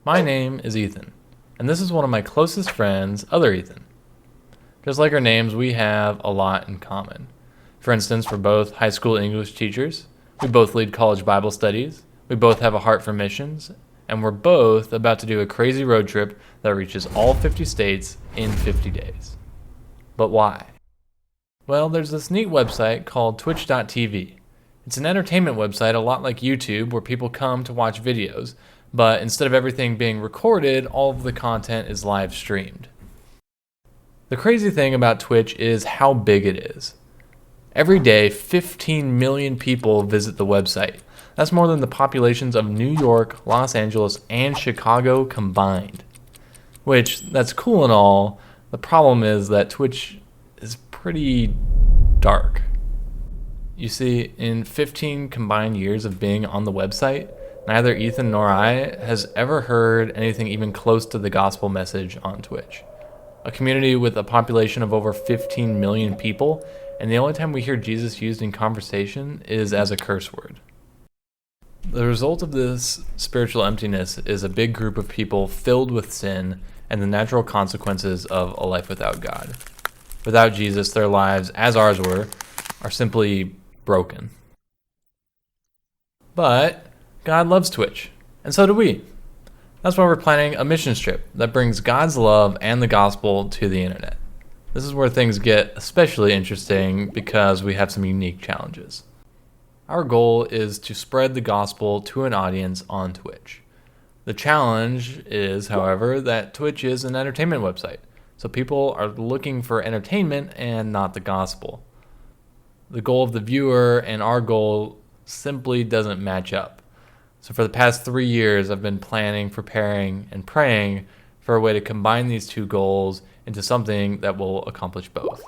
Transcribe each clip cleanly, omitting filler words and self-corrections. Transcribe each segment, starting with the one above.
My name is Ethan, and this is one of my closest friends, other Ethan. Just like our names, we have a lot in common. For instance, we're both high school English teachers, we both lead college Bible studies, we both have a heart for missions, and we're both about to do a crazy road trip that reaches all 50 states in 50 days. But why? Well, there's this neat website called Twitch.tv. It's an entertainment website a lot like YouTube where people come to watch videos, but instead of everything being recorded, all of the content is live streamed. The crazy thing about Twitch is how big it is. Every day, 15 million people visit the website. That's more than the populations of New York, Los Angeles, and Chicago combined. Which, that's cool and all. The problem is that Twitch is pretty dark. You see, in 15 combined years of being on the website, neither Ethan nor I has ever heard anything even close to the gospel message on Twitch. A community with a population of over 15 million people, and the only time we hear Jesus used in conversation is as a curse word. The result of this spiritual emptiness is a big group of people filled with sin and the natural consequences of a life without God. Without Jesus, their lives, as ours were, are simply broken. But God loves Twitch, and so do we. That's why we're planning a mission trip that brings God's love and the gospel to the internet. This is where things get especially interesting because we have some unique challenges. Our goal is to spread the gospel to an audience on Twitch. The challenge is, however, that Twitch is an entertainment website, so people are looking for entertainment and not the gospel. The goal of the viewer and our goal simply doesn't match up. So for the past 3 years, I've been planning, preparing, and praying for a way to combine these two goals into something that will accomplish both.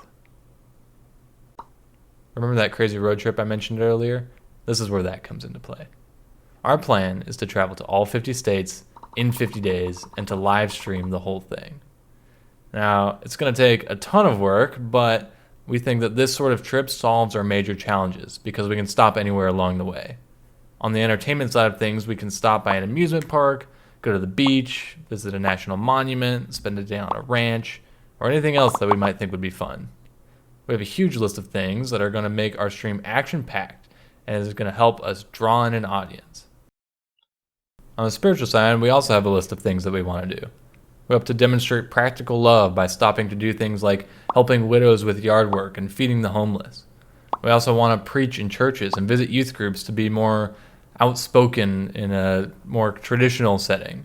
Remember that crazy road trip I mentioned earlier? This is where that comes into play. Our plan is to travel to all 50 states in 50 days and to live stream the whole thing. Now, it's going to take a ton of work, but we think that this sort of trip solves our major challenges because we can stop anywhere along the way. On the entertainment side of things, we can stop by an amusement park, go to the beach, visit a national monument, spend a day on a ranch, or anything else that we might think would be fun. We have a huge list of things that are going to make our stream action-packed and is going to help us draw in an audience. On the spiritual side, we also have a list of things that we want to do. We hope to demonstrate practical love by stopping to do things like helping widows with yard work and feeding the homeless. We also want to preach in churches and visit youth groups to be more outspoken in a more traditional setting.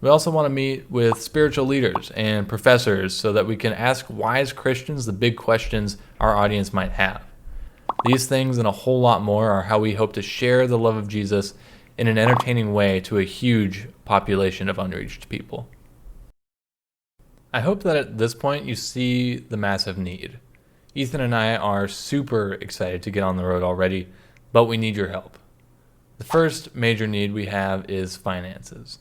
We also want to meet with spiritual leaders and professors so that we can ask wise Christians the big questions our audience might have. These things and a whole lot more are how we hope to share the love of Jesus in an entertaining way to a huge population of unreached people. I hope that at this point you see the massive need. Ethan and I are super excited to get on the road already, but we need your help. The first major need we have is finances.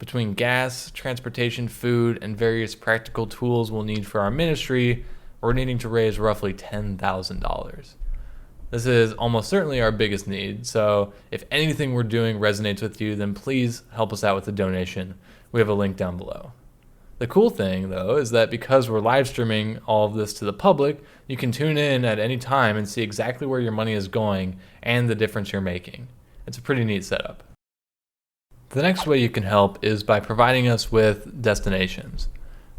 Between gas, transportation, food, and various practical tools we'll need for our ministry, we're needing to raise roughly $10,000. This is almost certainly our biggest need, so if anything we're doing resonates with you, then please help us out with a donation. We have a link down below. The cool thing, though, is that because we're live streaming all of this to the public, you can tune in at any time and see exactly where your money is going and the difference you're making. It's a pretty neat setup. The next way you can help is by providing us with destinations.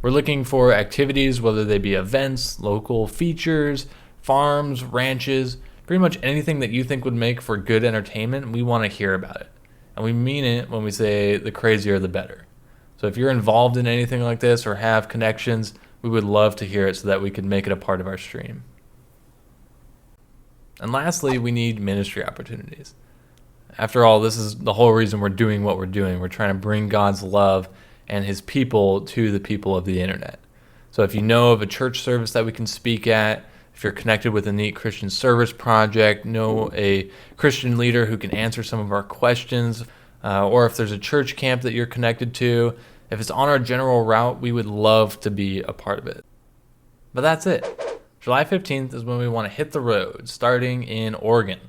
We're looking for activities, whether they be events, local features, farms, ranches, pretty much anything that you think would make for good entertainment. We want to hear about it. And we mean it when we say the crazier the better. So if you're involved in anything like this or have connections, we would love to hear it so that we can make it a part of our stream. And lastly, we need ministry opportunities. After all, this is the whole reason we're doing what we're doing. We're trying to bring God's love and his people to the people of the internet. So if you know of a church service that we can speak at, if you're connected with a neat Christian service project, know a Christian leader who can answer some of our questions, or if there's a church camp that you're connected to, if it's on our general route, we would love to be a part of it. But that's it. July 15th is when we want to hit the road, starting in Oregon.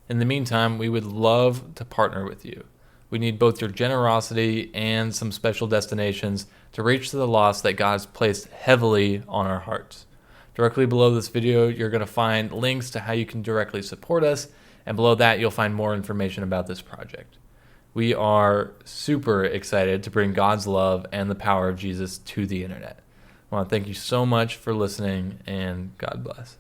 In the meantime, we would love to partner with you. We need both your generosity and some special destinations to reach to the lost that God has placed heavily on our hearts. Directly below this video, you're going to find links to how you can directly support us, and below that, you'll find more information about this project. We are super excited to bring God's love and the power of Jesus to the internet. I want to thank you so much for listening, and God bless.